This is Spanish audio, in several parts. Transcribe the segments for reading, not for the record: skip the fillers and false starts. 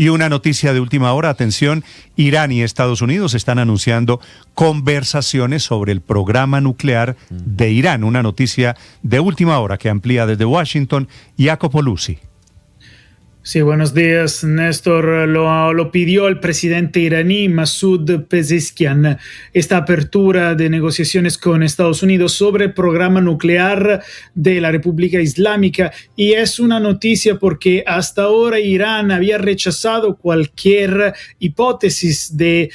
Y una noticia de última hora, atención, Irán y Estados Unidos están anunciando conversaciones sobre el programa nuclear de Irán. Una noticia de última hora que amplía desde Washington Jacopo Luzzi. Sí, buenos días, Néstor. Lo pidió el presidente iraní Masoud Pezeshkian, esta apertura de negociaciones con Estados Unidos sobre el programa nuclear de la República Islámica. Y es una noticia porque hasta ahora Irán había rechazado cualquier hipótesis de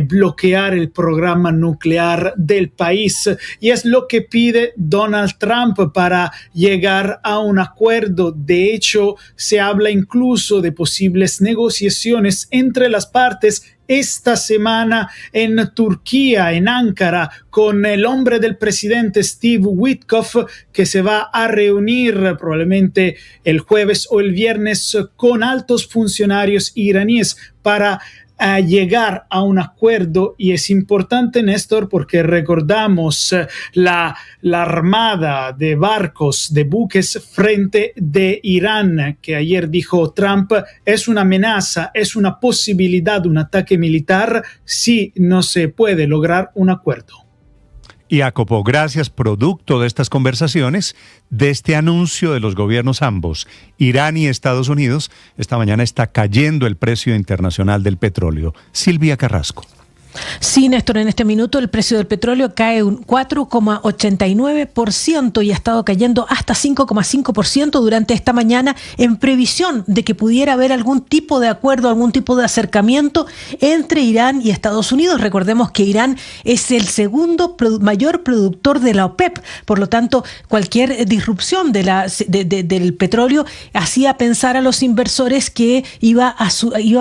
bloquear el programa nuclear del país. Y es lo que pide Donald Trump para llegar a un acuerdo. De hecho, se habla incluso de posibles negociaciones entre las partes esta semana en Turquía, en Ankara, con el hombre del presidente Steve Witkoff, que se va a reunir probablemente el jueves o el viernes con altos funcionarios iraníes para llegar a un acuerdo. Y es importante, Néstor, porque recordamos la armada de barcos, de buques frente de Irán, que ayer dijo Trump es una amenaza, es una posibilidad de un ataque militar si no se puede lograr un acuerdo. Jacopo, gracias. Producto de estas conversaciones, de este anuncio de los gobiernos ambos, Irán y Estados Unidos, esta mañana está cayendo el precio internacional del petróleo. Silvia Carrasco. Sí, Néstor, en este minuto el precio del petróleo cae un 4,89% y ha estado cayendo hasta 5,5% durante esta mañana en previsión de que pudiera haber algún tipo de acuerdo, algún tipo de acercamiento entre Irán y Estados Unidos. Recordemos que Irán es el segundo mayor productor de la OPEP, por lo tanto, cualquier disrupción del petróleo hacía pensar a los inversores que iba a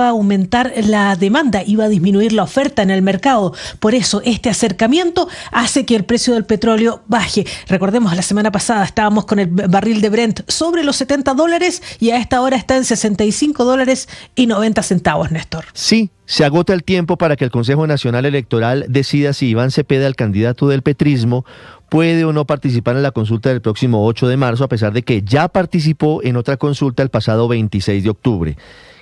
aumentar la demanda, iba a disminuir la oferta en el mercado. Por eso este acercamiento hace que el precio del petróleo baje. Recordemos, la semana pasada estábamos con el barril de Brent sobre los $70 y a esta hora está en $65.90, Néstor. Sí, se agota el tiempo para que el Consejo Nacional Electoral decida si Iván Cepeda, el candidato del petrismo, puede o no participar en la consulta del próximo 8 de marzo, a pesar de que ya participó en otra consulta el pasado 26 de octubre.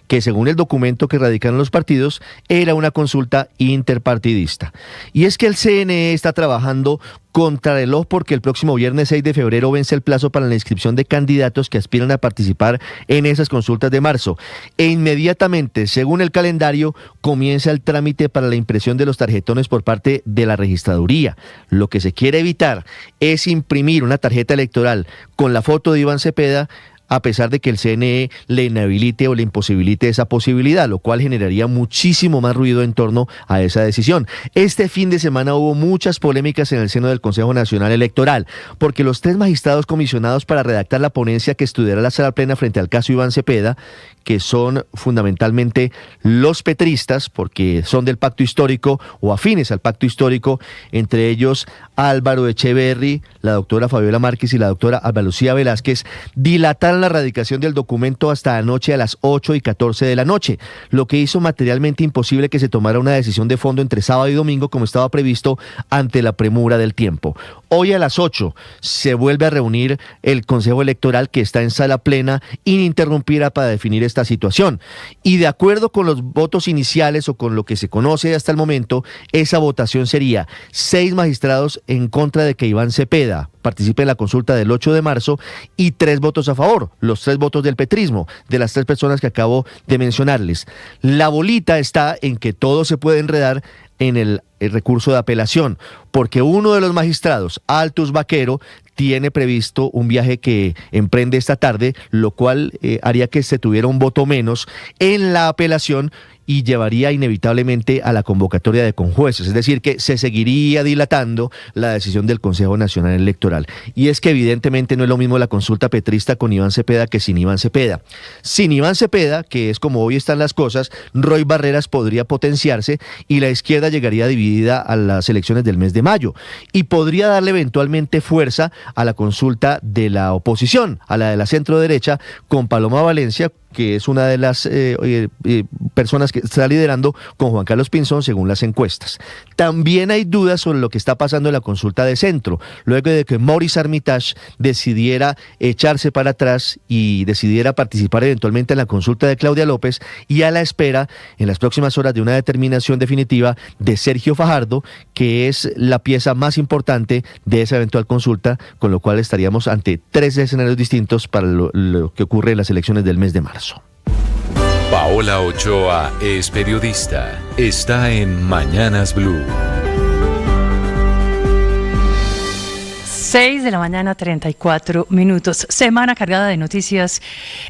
Que según el documento que radicaron los partidos, era una consulta interpartidista. Y es que el CNE está trabajando contrarreloj porque el próximo viernes 6 de febrero vence el plazo para la inscripción de candidatos que aspiran a participar en esas consultas de marzo. E inmediatamente, según el calendario, comienza el trámite para la impresión de los tarjetones por parte de la registraduría. Lo que se quiere evitar es imprimir una tarjeta electoral con la foto de Iván Cepeda, a pesar de que el CNE le inhabilite o le imposibilite esa posibilidad, lo cual generaría muchísimo más ruido en torno a esa decisión. Este fin de semana hubo muchas polémicas en el seno del Consejo Nacional Electoral, porque los 3 magistrados comisionados para redactar la ponencia que estudiará la sala plena frente al caso Iván Cepeda, que son fundamentalmente los petristas, porque son del pacto histórico o afines al pacto histórico, entre ellos Álvaro Echeverry, la doctora Fabiola Márquez y la doctora Alba Lucía Velázquez, dilataron la radicación del documento hasta anoche a las 8:14 de la noche, lo que hizo materialmente imposible que se tomara una decisión de fondo entre sábado y domingo como estaba previsto ante la premura del tiempo. Hoy a las 8 se vuelve a reunir el Consejo Electoral, que está en sala plena ininterrumpida para definir esta situación. Y de acuerdo con los votos iniciales o con lo que se conoce hasta el momento, esa votación sería 6 magistrados en contra de que Iván Cepeda participe en la consulta del 8 de marzo y 3 votos a favor, los 3 votos del petrismo, de las 3 personas que acabo de mencionarles. La bolita está en que todo se puede enredar en el recurso de apelación, porque uno de los magistrados, Altus Vaquero, tiene previsto un viaje que emprende esta tarde, lo cual haría que se tuviera un voto menos en la apelación y llevaría inevitablemente a la convocatoria de conjueces, es decir, que se seguiría dilatando la decisión del Consejo Nacional Electoral. Y es que evidentemente no es lo mismo la consulta petrista con Iván Cepeda que sin Iván Cepeda. Sin Iván Cepeda, que es como hoy están las cosas, Roy Barreras podría potenciarse y la izquierda llegaría dividida a las elecciones del mes de mayo y podría darle eventualmente fuerza a la consulta de la oposición, a la de la centro derecha, con Paloma Valencia, que es una de las personas que está liderando con Juan Carlos Pinzón según las encuestas. También hay dudas sobre lo que está pasando en la consulta de centro, luego de que Maurice Armitage decidiera echarse para atrás y decidiera participar eventualmente en la consulta de Claudia López, y a la espera en las próximas horas de una determinación definitiva de Sergio Fajardo, que es la pieza más importante de esa eventual consulta, con lo cual estaríamos ante 3 escenarios distintos para lo que ocurre en las elecciones del mes de marzo. Paola Ochoa es periodista. Está en Mañanas Blue. 6 de la mañana, 34 minutos. Semana cargada de noticias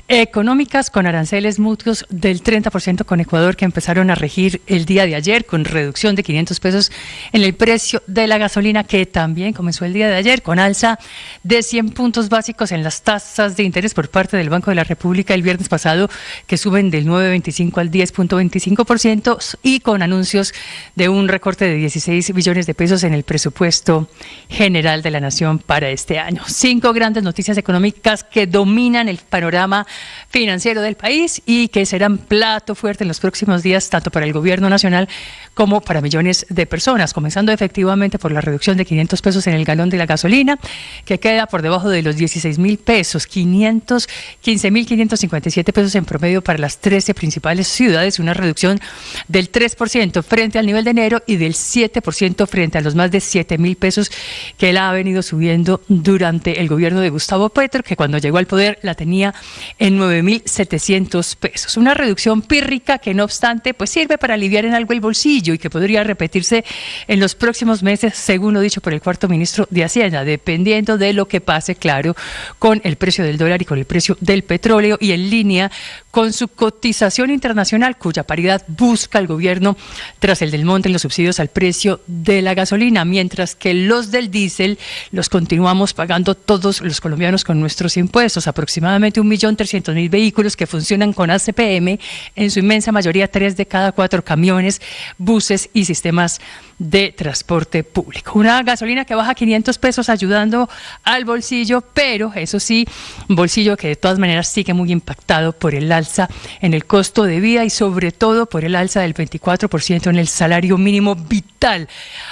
económicas con aranceles mutuos del 30% con Ecuador que empezaron a regir el día de ayer, con reducción de 500 pesos en el precio de la gasolina, que también comenzó el día de ayer con alza de 100 puntos básicos en las tasas de interés por parte del Banco de la República el viernes pasado, que suben del 9.25 al 10.25%, y con anuncios de un recorte de 16 billones de pesos en el presupuesto general de la Nación para este año. 5 grandes noticias económicas que dominan el panorama financiero del país y que serán plato fuerte en los próximos días, tanto para el gobierno nacional como para millones de personas, comenzando efectivamente por la reducción de 500 pesos en el galón de la gasolina, que queda por debajo de los 16.000 pesos, 15.557 pesos en promedio para las 13 principales ciudades, una reducción del 3% frente al nivel de enero y del 7% frente a los más de 7.000 pesos que él ha venido subiendo durante el gobierno de Gustavo Petro, que cuando llegó al poder la tenía en 9.700 pesos. Una reducción pírrica que, no obstante, pues sirve para aliviar en algo el bolsillo y que podría repetirse en los próximos meses, según lo dicho por el cuarto ministro de Hacienda, dependiendo de lo que pase, claro, con el precio del dólar y con el precio del petróleo, y en línea con su cotización internacional, cuya paridad busca el gobierno tras el desmonte en los subsidios al precio de la gasolina, mientras que los del diésel los continuamos pagando todos los colombianos con nuestros impuestos. Aproximadamente 1.300.000 vehículos que funcionan con ACPM, en su inmensa mayoría 3 de cada 4 camiones, buses y sistemas de transporte público. Una gasolina que baja 500 pesos ayudando al bolsillo, pero eso sí, bolsillo que de todas maneras sigue muy impactado por el alza en el costo de vida y sobre todo por el alza del 24% en el salario mínimo vital,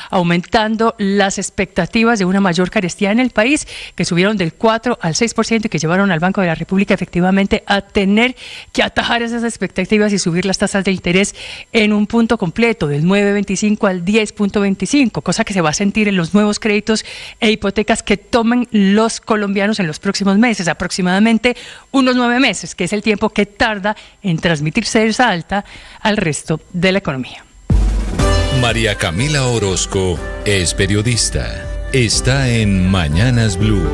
aumentando las expectativas de una mayor carestía en el país, que subieron del 4 al 6% y que llevaron al Banco de la República efectivamente a tener que atajar esas expectativas y subir las tasas de interés en un punto completo, del 9.25 al 10.25, cosa que se va a sentir en los nuevos créditos e hipotecas que tomen los colombianos en los próximos meses, aproximadamente unos 9 meses, que es el tiempo que tarda en transmitirse esa alta al resto de la economía. María Camila Orozco es periodista. Está en Mañanas Blue.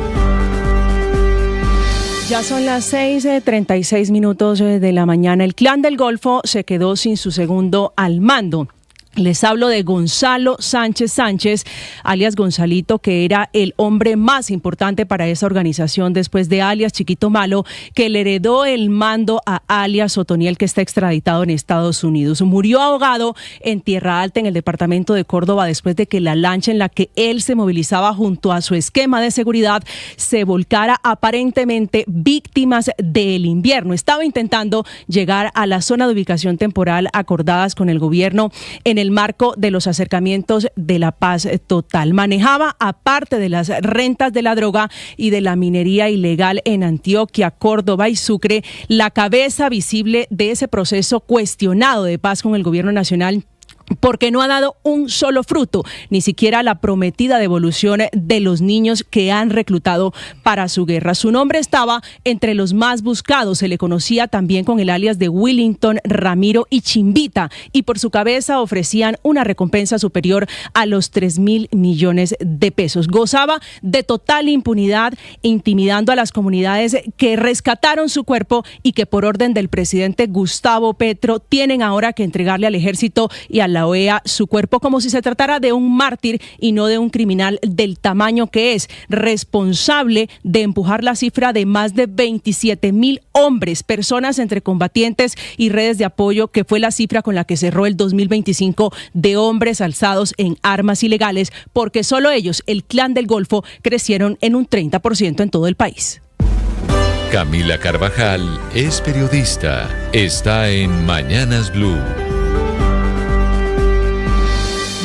Ya son las 6:36 minutos de la mañana. El Clan del Golfo se quedó sin su segundo al mando. Les hablo de Gonzalo Sánchez Sánchez, alias Gonzalito, que era el hombre más importante para esa organización después de alias Chiquito Malo, que le heredó el mando a alias Otoniel, que está extraditado en Estados Unidos. Murió ahogado en Tierra Alta, en el departamento de Córdoba, después de que la lancha en la que él se movilizaba junto a su esquema de seguridad se volcara, aparentemente víctimas del invierno. Estaba intentando llegar a la zona de ubicación temporal acordadas con el gobierno en el marco de los acercamientos de la paz total. Manejaba, aparte de las rentas de la droga y de la minería ilegal en Antioquia, Córdoba y Sucre, la cabeza visible de ese proceso cuestionado de paz con el gobierno nacional, porque no ha dado un solo fruto, ni siquiera la prometida devolución de los niños que han reclutado para su guerra. Su nombre estaba entre los más buscados, se le conocía también con el alias de Willington, Ramiro y Chimbita, y por su cabeza ofrecían una recompensa superior a los 3.000 millones de pesos. Gozaba de total impunidad, intimidando a las comunidades que rescataron su cuerpo y que por orden del presidente Gustavo Petro tienen ahora que entregarle al ejército y a la OEA su cuerpo, como si se tratara de un mártir y no de un criminal del tamaño que es, responsable de empujar la cifra de más de 27.000 hombres, personas entre combatientes y redes de apoyo, que fue la cifra con la que cerró el 2025 de hombres alzados en armas ilegales, porque solo ellos, el Clan del Golfo, crecieron en un 30% en todo el país. Camila Carvajal es periodista. Está en Mañanas Blue.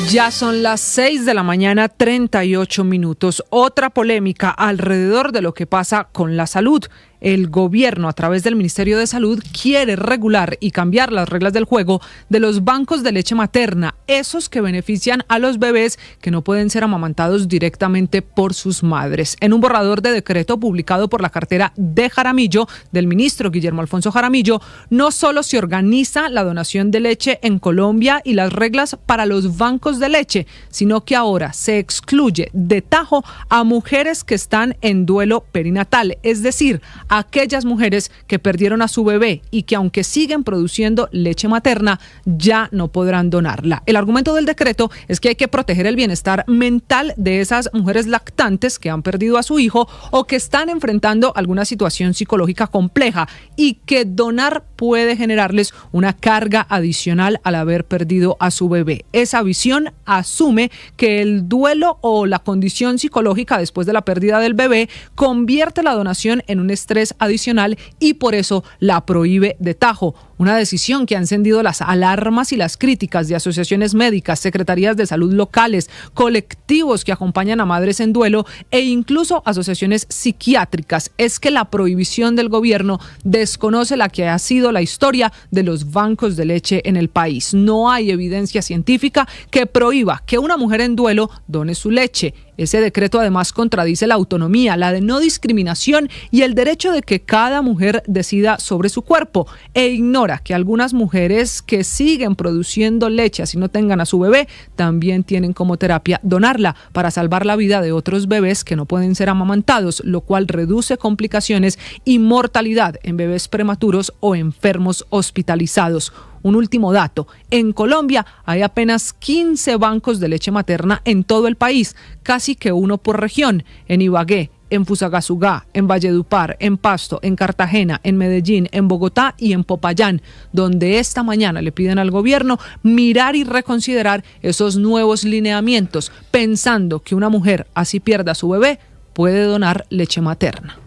Ya son las 6 de la mañana, 38 minutos. Otra polémica alrededor de lo que pasa con la salud. El gobierno, a través del Ministerio de Salud, quiere regular y cambiar las reglas del juego de los bancos de leche materna, esos que benefician a los bebés que no pueden ser amamantados directamente por sus madres. En un borrador de decreto publicado por la cartera de Jaramillo, del ministro Guillermo Alfonso Jaramillo, no solo se organiza la donación de leche en Colombia y las reglas para los bancos de leche, sino que ahora se excluye de tajo a mujeres que están en duelo perinatal, es decir, aquellas mujeres que perdieron a su bebé y que aunque siguen produciendo leche materna, ya no podrán donarla. El argumento del decreto es que hay que proteger el bienestar mental de esas mujeres lactantes que han perdido a su hijo o que están enfrentando alguna situación psicológica compleja y que donar puede generarles una carga adicional al haber perdido a su bebé. Esa visión asume que el duelo o la condición psicológica después de la pérdida del bebé convierte la donación en un estrés adicional y por eso la prohíbe de tajo. Una decisión que ha encendido las alarmas y las críticas de asociaciones médicas, secretarías de salud locales, colectivos que acompañan a madres en duelo e incluso asociaciones psiquiátricas. Es que la prohibición del gobierno desconoce la que ha sido la historia de los bancos de leche en el país. No hay evidencia científica que prohíba que una mujer en duelo done su leche. Ese decreto además contradice la autonomía, la de no discriminación y el derecho de que cada mujer decida sobre su cuerpo e ignora que algunas mujeres que siguen produciendo leche así no tengan a su bebé también tienen como terapia donarla para salvar la vida de otros bebés que no pueden ser amamantados, lo cual reduce complicaciones y mortalidad en bebés prematuros o enfermos hospitalizados. Un último dato, en Colombia hay apenas 15 bancos de leche materna en todo el país, casi que uno por región, en Ibagué, en Fusagasugá, en Valledupar, en Pasto, en Cartagena, en Medellín, en Bogotá y en Popayán, donde esta mañana le piden al gobierno mirar y reconsiderar esos nuevos lineamientos, pensando que una mujer así pierda a su bebé, puede donar leche materna.